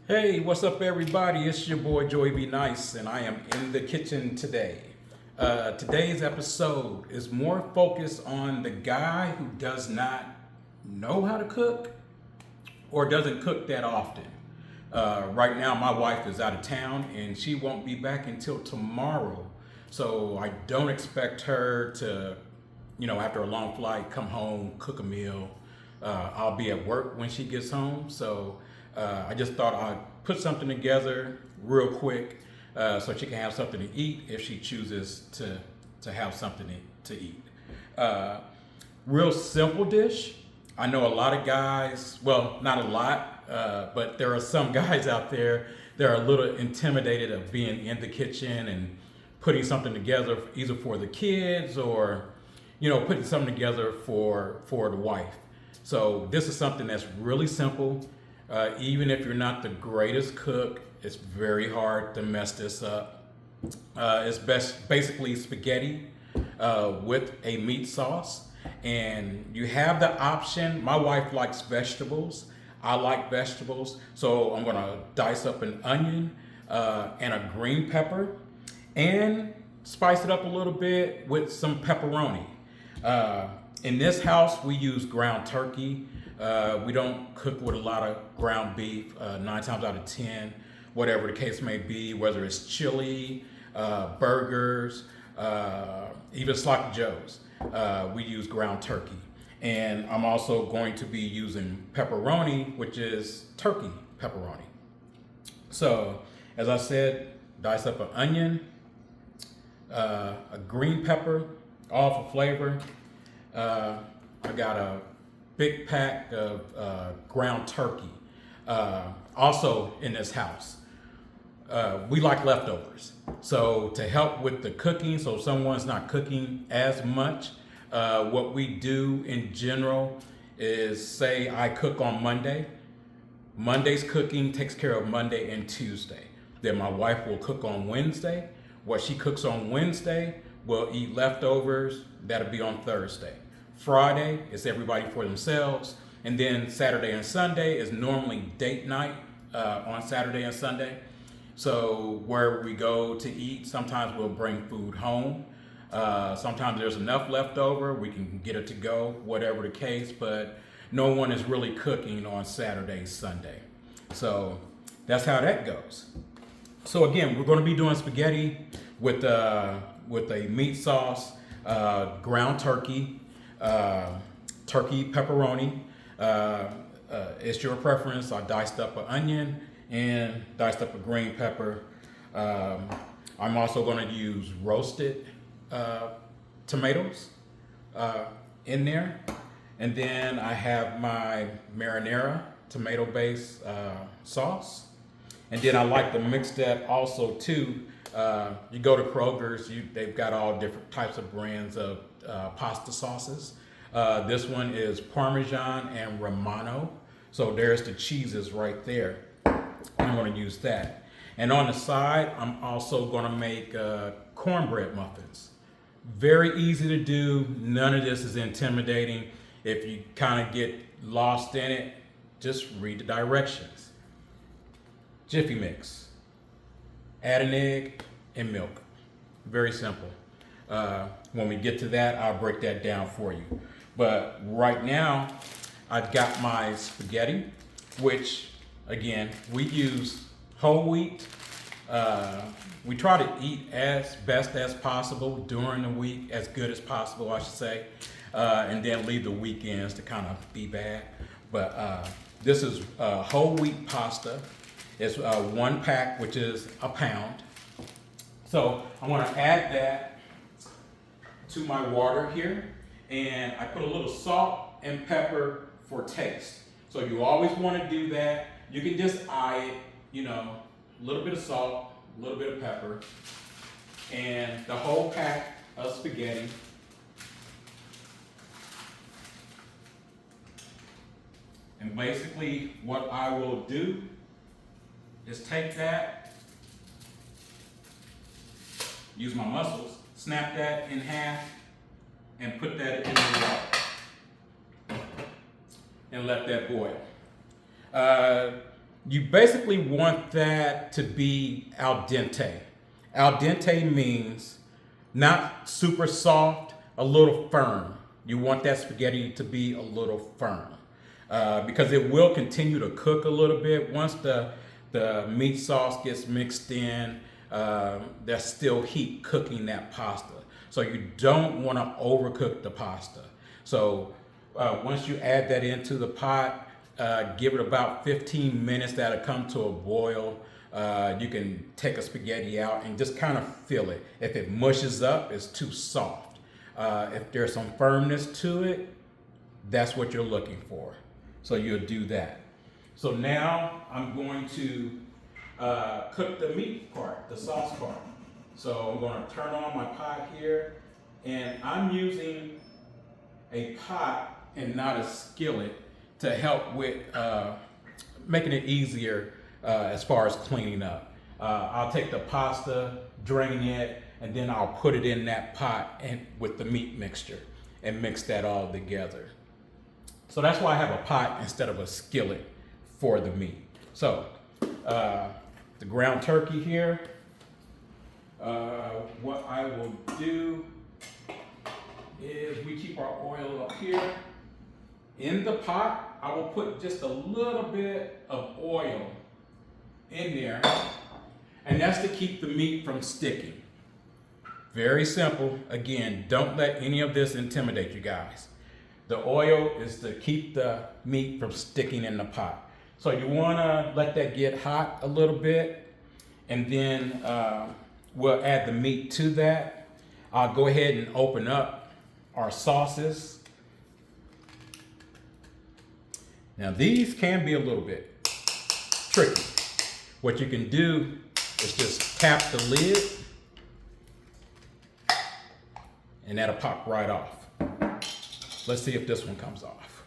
Hey, what's up, everybody? It's your boy Joey B. Nice, and I am in the kitchen today. Today's episode is more focused on the guy who does not know how to cook or doesn't cook that often. Right now, my wife is out of town and she won't be back until tomorrow. So I don't expect her to, after a long flight, come home, cook a meal. I'll be at work when she gets home. So I just thought I'd put something together real quick so she can have something to eat if she chooses to have something to eat. Uh, Real simple dish. I know a lot of guys, well, not a lot, but there are some guys out there that are a little intimidated of being in the kitchen and putting something together either for the kids or, putting something together for the wife. So this is something that's really simple. Even if you're not the greatest cook, it's very hard to mess this up. Basically spaghetti with a meat sauce, and you have the option. My wife likes vegetables. I like vegetables, so I'm gonna dice up an onion and a green pepper, and spice it up a little bit with some pepperoni. In this house, we use ground turkey. We don't cook with a lot of ground beef, 9 times out of 10, whatever the case may be, whether it's chili, burgers, even sloppy joes. We use ground turkey. And I'm also going to be using pepperoni, which is turkey pepperoni. So, as I said, dice up an onion, a green pepper, all for flavor. I got a big pack of ground turkey. Also in this house, we like leftovers. So to help with the cooking, so someone's not cooking as much, what we do in general is say I cook on Monday. Monday's cooking takes care of Monday and Tuesday. Then my wife will cook on Wednesday. What she cooks on Wednesday, we'll eat leftovers. That'll be on Thursday. Friday is everybody for themselves. And then Saturday and Sunday is normally date night on Saturday and Sunday. So where we go to eat, sometimes we'll bring food home. Sometimes there's enough left over, we can get it to go, whatever the case, but no one is really cooking on Saturday, Sunday. So that's how that goes. So again, we're going to be doing spaghetti with a meat sauce, ground turkey, turkey pepperoni. It's your preference. I diced up an onion and diced up a green pepper. I'm also going to use roasted tomatoes in there. And then I have my marinara tomato-based sauce. And then I like to mix that also too. You go to Kroger's, they've got all different types of brands of pasta sauces. This one is Parmesan and Romano. So there's the cheeses right there. I'm going to use that. And on the side, I'm also going to make cornbread muffins. Very easy to do. None of this is intimidating. If you kind of get lost in it, just read the directions. Jiffy mix. Add an egg and milk. Very simple. When we get to that, I'll break that down for you. But right now, I've got my spaghetti, which again, we use whole wheat. We try to eat as best as possible during the week, as good as possible, I should say, and then leave the weekends to kind of be bad. But this is whole wheat pasta. It's 1 pack, which is a pound. So I want to add that to my water here, and I put a little salt and pepper for taste. So you always want to do that. You can just eye it, a little bit of salt, a little bit of pepper, and the whole pack of spaghetti. And basically what I will do is take that, use my muscles, snap that in half, and put that in the water. And let that boil. You basically want that to be al dente. Al dente means not super soft, a little firm. You want that spaghetti to be a little firm because it will continue to cook a little bit. Once the meat sauce gets mixed in, there's still heat cooking that pasta. So you don't want to overcook the pasta. So once you add that into the pot, give it about 15 minutes. That'll come to a boil. You can take a spaghetti out and just kind of feel it. If it mushes up, it's too soft. If there's some firmness to it, that's what you're looking for. So you'll do that. So now I'm going to cook the meat part, the sauce part. So I'm going to turn on my pot here, and I'm using a pot and not a skillet to help with making it easier as far as cleaning up. I'll take the pasta, drain it, and then I'll put it in that pot and with the meat mixture and mix that all together. So that's why I have a pot instead of a skillet for the meat. So the ground turkey here, what I will do is we keep our oil up here. In the pot, I will put just a little bit of oil in there, and that's to keep the meat from sticking. Very simple. Again, don't let any of this intimidate you guys. The oil is to keep the meat from sticking in the pot. So you want to let that get hot a little bit, and then we'll add the meat to that. I'll go ahead and open up our sauces. Now these can be a little bit tricky. What you can do is just tap the lid and that'll pop right off. Let's see if this one comes off.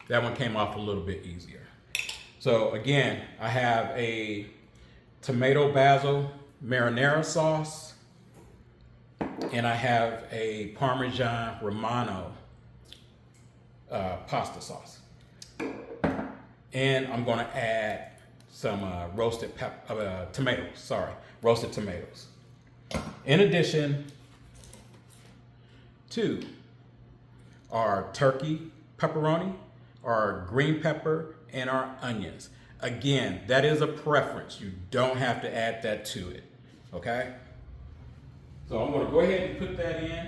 That one came off a little bit easier. So again, I have a tomato basil marinara sauce, and I have a Parmesan Romano pasta sauce. And I'm gonna add some roasted tomatoes. In addition to our turkey pepperoni, our green pepper, and our onions. Again, that is a preference. You don't have to add that to it, okay? So I'm gonna go ahead and put that in.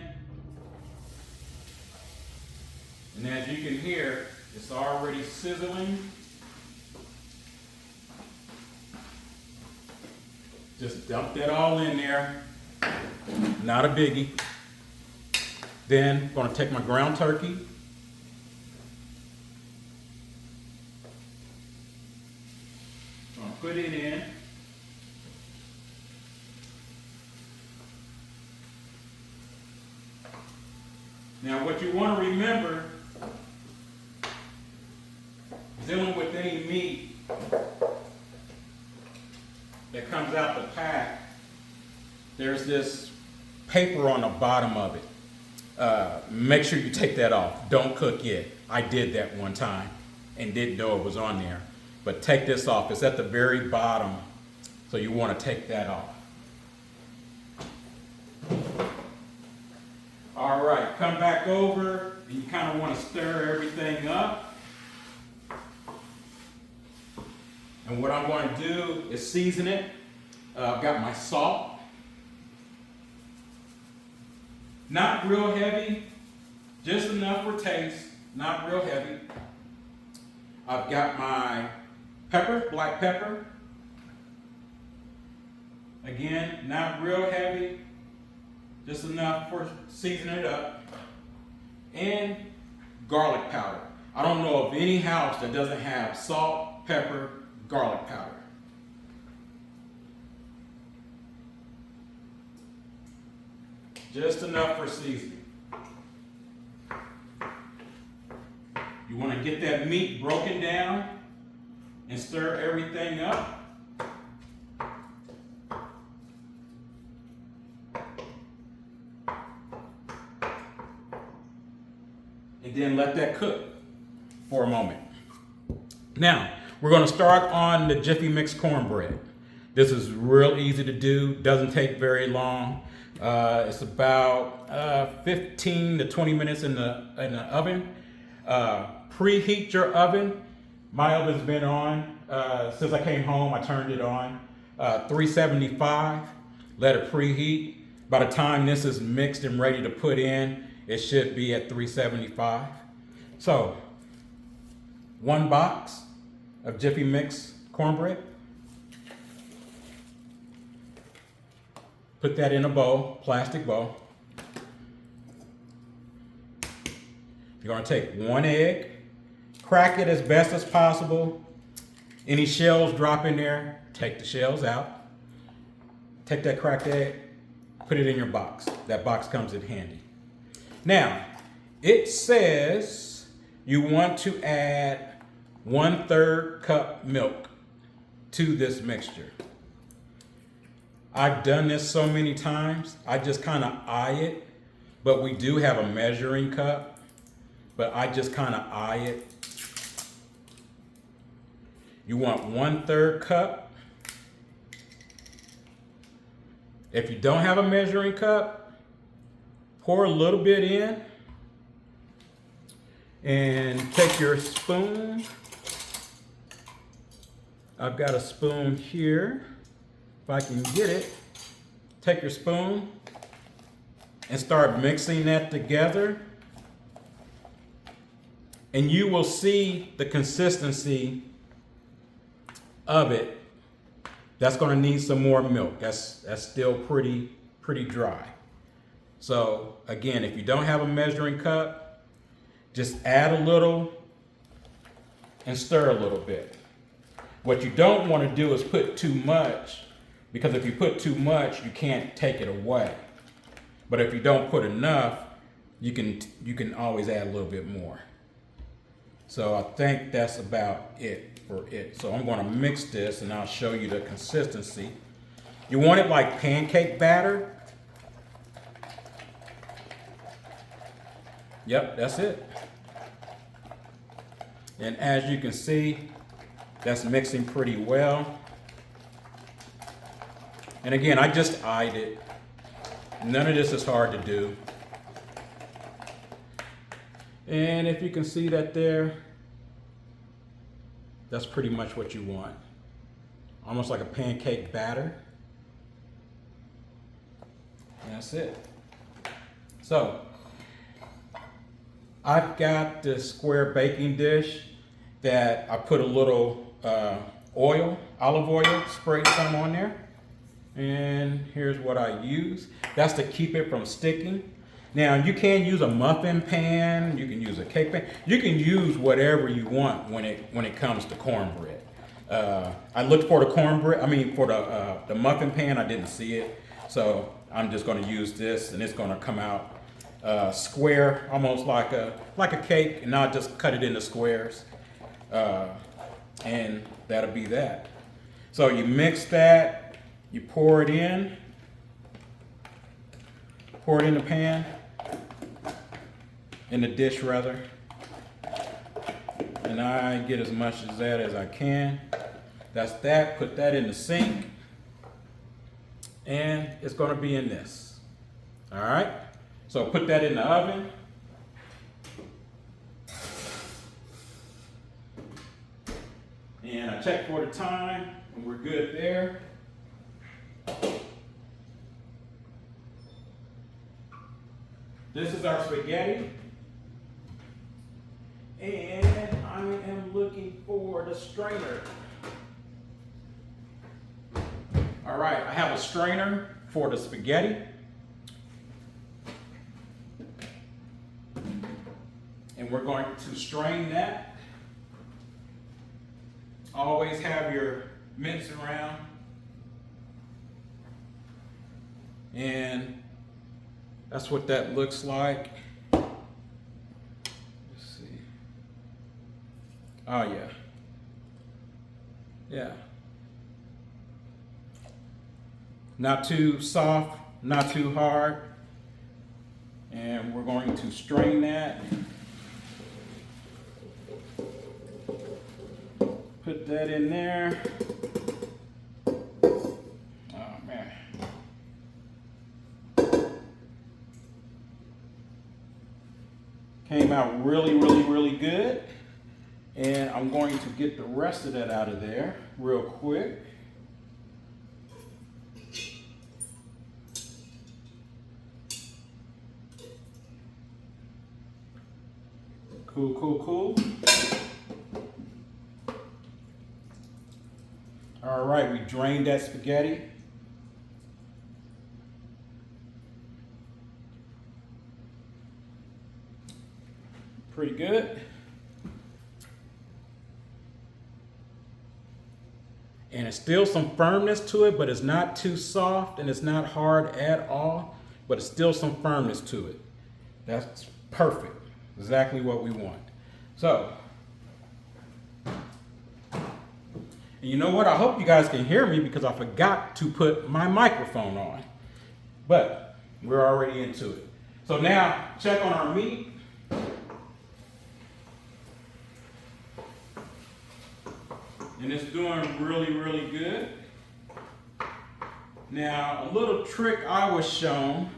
And as you can hear, it's already sizzling. Just dump that all in there. Not a biggie. Then I'm gonna take my ground turkey. Gonna put it in. Now what you want to remember, dealing with any meat that comes out the pack, there's this paper on the bottom of it. Make sure you take that off. Don't cook it. I did that one time and didn't know it was on there. But take this off. It's at the very bottom, so you want to take that off. All right, come back over, and you kind of want to stir everything up. And what I'm going to do is season it. I've got my salt. Not real heavy, just enough for taste, not real heavy. I've got my pepper, black pepper. Again, not real heavy, just enough for seasoning it up. And garlic powder. I don't know of any house that doesn't have salt, pepper, garlic powder. Just enough for seasoning. You want to get that meat broken down and stir everything up. And then let that cook for a moment. Now, we're going to start on the Jiffy Mix cornbread. This is real easy to do, doesn't take very long. It's about 15 to 20 minutes in the oven. Preheat your oven. My oven's been on since I came home. I turned it on 375. Let it preheat. By the time this is mixed and ready to put in, it should be at 375. So, 1 box of Jiffy Mix cornbread. Put that in a bowl, plastic bowl. You're gonna take 1 egg, crack it as best as possible. Any shells drop in there, take the shells out. Take that cracked egg, put it in your box. That box comes in handy. Now, it says you want to add 1/3 cup milk to this mixture. I've done this so many times, I just kind of eye it, but we do have a measuring cup, but I just kind of eye it. You want 1/3 cup. If you don't have a measuring cup, pour a little bit in and take your spoon. I've got a spoon here. If I can get it, take your spoon and start mixing that together. And you will see the consistency of it. That's going to need some more milk. That's still pretty dry. So again, if you don't have a measuring cup, just add a little and stir a little bit. What you don't want to do is put too much, because if you put too much, you can't take it away. But if you don't put enough, you can always add a little bit more. So I think that's about it for it. So I'm going to mix this and I'll show you the consistency. You want it like pancake batter. Yep, that's it. And as you can see, that's mixing pretty well. And again, I just eyed it. None of this is hard to do. And if you can see that there, that's pretty much what you want. Almost like a pancake batter. And that's it. So, I've got this square baking dish that I put a little oil, olive oil, sprayed some on there. And here's what I use. That's to keep it from sticking. Now, you can use a muffin pan, you can use a cake pan, you can use whatever you want when it comes to cornbread. I looked for the cornbread, for the muffin pan, I didn't see it. So I'm just gonna use this and it's gonna come out square, almost like a cake, and I'll just cut it into squares. And that'll be that. So you mix that, you pour it in the pan, in the dish rather. And I get as much of that as I can. That's that, put that in the sink. And it's gonna be in this. All right, so put that in the oven. And I check for the time, and we're good there. This is our spaghetti. And I am looking for the strainer. All right, I have a strainer for the spaghetti. And we're going to strain that. Always have your mitts around. And that's what that looks like. Let's see. Oh yeah. Yeah. Not too soft, not too hard. And we're going to strain that. Put Put that in there. Oh man. Came out really, really, really good. And I'm going to get the rest of that out of there real quick. Cool, cool, cool. All right, we drained that spaghetti. Pretty good. And it's still some firmness to it, but it's not too soft and it's not hard at all, but it's still some firmness to it. That's perfect. Exactly what we want. So, and you know what? I hope you guys can hear me because I forgot to put my microphone on. But we're already into it. So now, check on our meat. And it's doing really, really good. Now, a little trick I was shown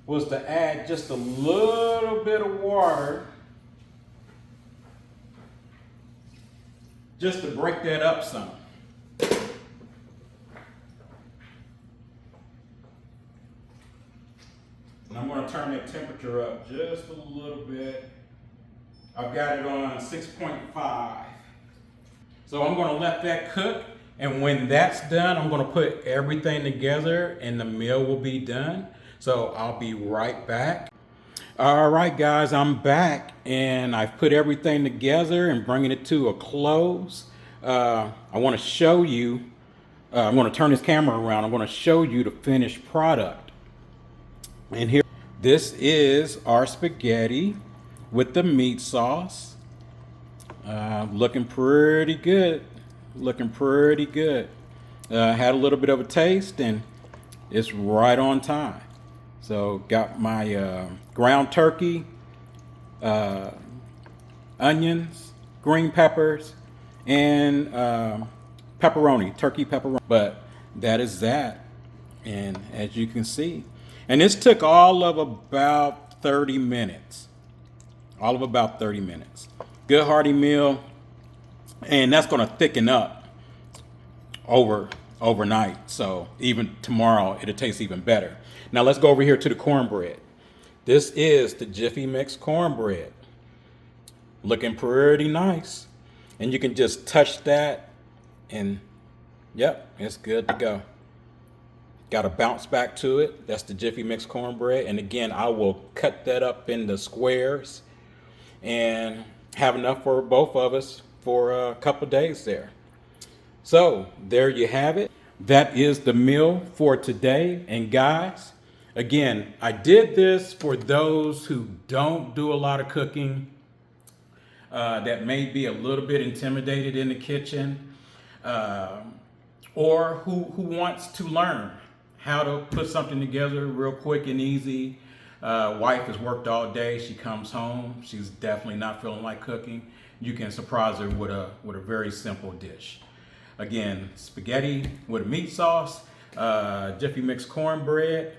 was to add just a little bit of water just to break that up some. And I'm going to turn that temperature up just a little bit. I've got it on 6.5. So I'm going to let that cook. And when that's done, I'm going to put everything together and the meal will be done. So I'll be right back. All right, guys, I'm back and I've put everything together and bringing it to a close. I want to show you, I'm going to turn this camera around. I'm going to show you the finished product. And here, this is our spaghetti with the meat sauce. Looking pretty good. Looking pretty good. Had a little bit of a taste and it's right on time. So got my ground turkey, onions, green peppers, and pepperoni, turkey pepperoni. But that is that. And as you can see, and this took all of about 30 minutes. All of about 30 minutes. Good hearty meal. And that's going to thicken up overnight. So even tomorrow, it'll taste even better. Now let's go over here to the cornbread. This is the Jiffy Mix cornbread. Looking pretty nice. And you can just touch that and yep, it's good to go. Got a bounce back to it. That's the Jiffy Mix cornbread. And again, I will cut that up into squares and have enough for both of us for a couple days there. So there you have it. That is the meal for today. And guys, again, I did this for those who don't do a lot of cooking, that may be a little bit intimidated in the kitchen, or who wants to learn how to put something together real quick and easy. Wife has worked all day. She comes home. She's definitely not feeling like cooking. You can surprise her with a very simple dish. Again, spaghetti with a meat sauce, Jiffy Mix cornbread,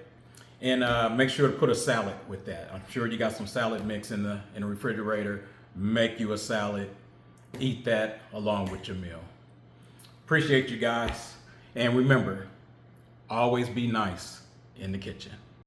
and make sure to put a salad with that. I'm sure you got some salad mix in the refrigerator. Make you a salad. Eat that along with your meal. Appreciate you guys. And remember, always be nice in the kitchen.